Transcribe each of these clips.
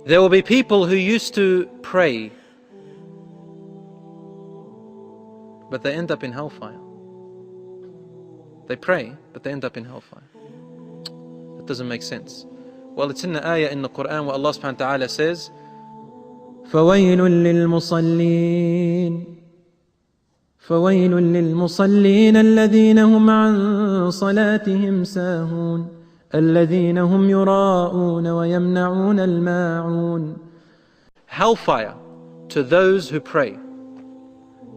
There will be people who used to pray, but they end up in hellfire. They pray, but they end up in hellfire. That doesn't make sense. Well, it's in the ayah in the Quran where Allah subhanahu wa ta'ala says, فَوَيْلٌ لِلْمُصَلِّينَ فَوَيْلٌ لِلْمُصَلِّينَ الَّذِينَ هُمْ عَنْ صَلَاتِهِمْ سَاهُونَ الَّذِينَ هُمْ يُرَاءُونَ وَيَمْنَعُونَ الْمَاعُونَ. Hellfire to those who pray.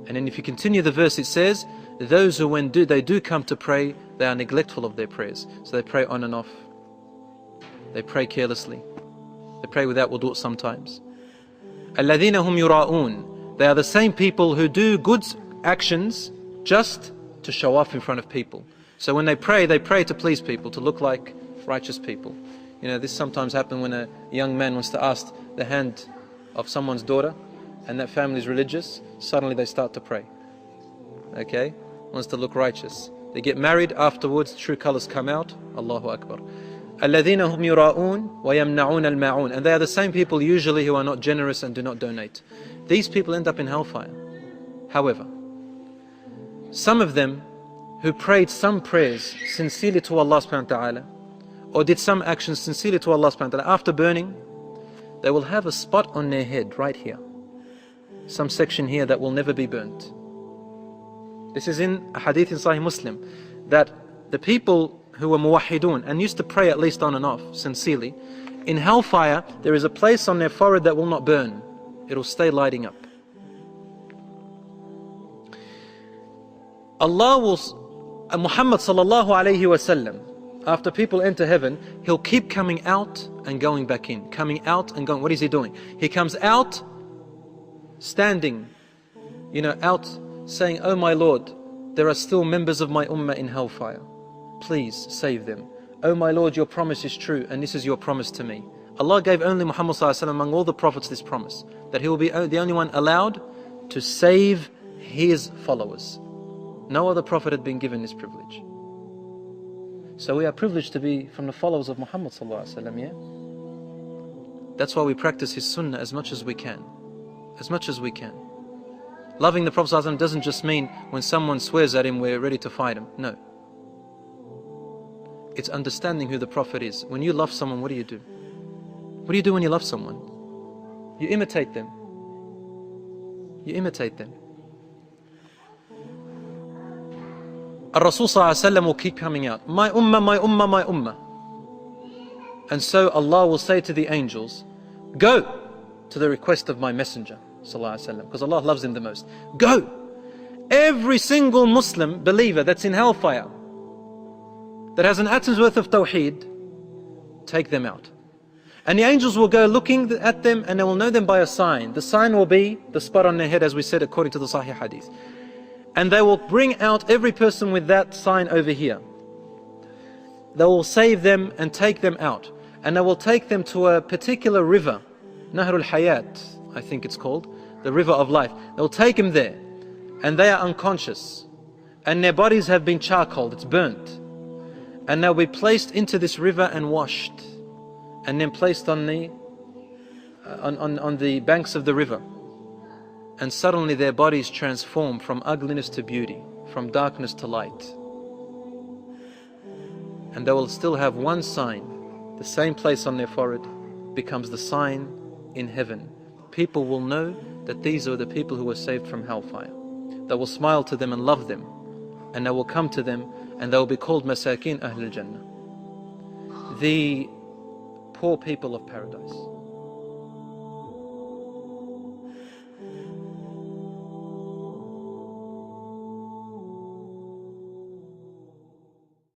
And then if you continue the verse, it says, those who when they do come to pray, they are neglectful of their prayers. So they pray on and off. They pray carelessly. They pray without wudu sometimes. الَّذِينَ هُمْ يُرَاءُونَ. They are the same people who do good actions just to show off in front of people. So when they pray to please people, to look like righteous people. You know, this sometimes happens when a young man wants to ask the hand of someone's daughter, and that family is religious. Suddenly they start to pray. Okay? Wants to look righteous. They get married, afterwards true colors come out. Allahu Akbar. الَّذِينَ هُمْ يُرَاءُونَ وَيَمْنَعُونَ الْمَاعُونَ. And they are the same people usually who are not generous and do not donate. These people end up in hellfire. However, some of them who prayed some prayers sincerely to Allah subhanahu wa ta'ala, or did some actions sincerely to Allah subhanahu wa ta'ala, after burning, they will have a spot on their head right here. Some section here that will never be burnt. This is in a hadith in Sahih Muslim, that the people who were muwahhidun and used to pray at least on and off sincerely, in hellfire there is a place on their forehead that will not burn. It will stay lighting up. Allah will, Muhammad sallallahu alayhi wasallam, after people enter heaven, he'll keep coming out and going back in, coming out and going. What is he doing? He comes out standing, out saying, oh my Lord, there are still members of my ummah in hellfire. Please save them. Oh my Lord, your promise is true, and this is your promise to me. Allah gave only Muhammad sallallahu alaihi wasallam among all the prophets this promise, that he will be the only one allowed to save his followers. No other prophet had been given this privilege. So we are privileged to be from the followers of Muhammad sallallahu alaihi wasallam, yeah? That's why we practice his sunnah as much as we can. As much as we can. Loving the Prophet sallallahu alaihi wasallam doesn't just mean when someone swears at him, we're ready to fight him. No. It's understanding who the Prophet is. When you love someone, what do you do? What do you do when you love someone? You imitate them. You imitate them. Rasul sallallahu alaihi wasallam will keep coming out. My ummah, my ummah, my ummah. And so Allah will say to the angels, go to the request of my messenger sallallahu alaihi wasallam, because Allah loves him the most. Go! Every single Muslim believer that's in hellfire, that has an atom's worth of tawheed, take them out. And the angels will go looking at them, and they will know them by a sign. The sign will be the spot on their head, as we said according to the Sahih Hadith. And they will bring out every person with that sign over here. They will save them and take them out. And they will take them to a particular river, Nahrul Hayat, I think it's called, the river of life. They will take them there, and they are unconscious, and their bodies have been charcoaled, it's burnt. And they'll be placed into this river and washed, and then placed on the banks of the river. And suddenly their bodies transform from ugliness to beauty, from darkness to light. And they will still have one sign, the same place on their forehead becomes the sign in heaven. People will know that these are the people who were saved from hellfire. They will smile to them and love them, and they will come to them, and they will be called Masakin Ahlul Jannah, the poor people of paradise.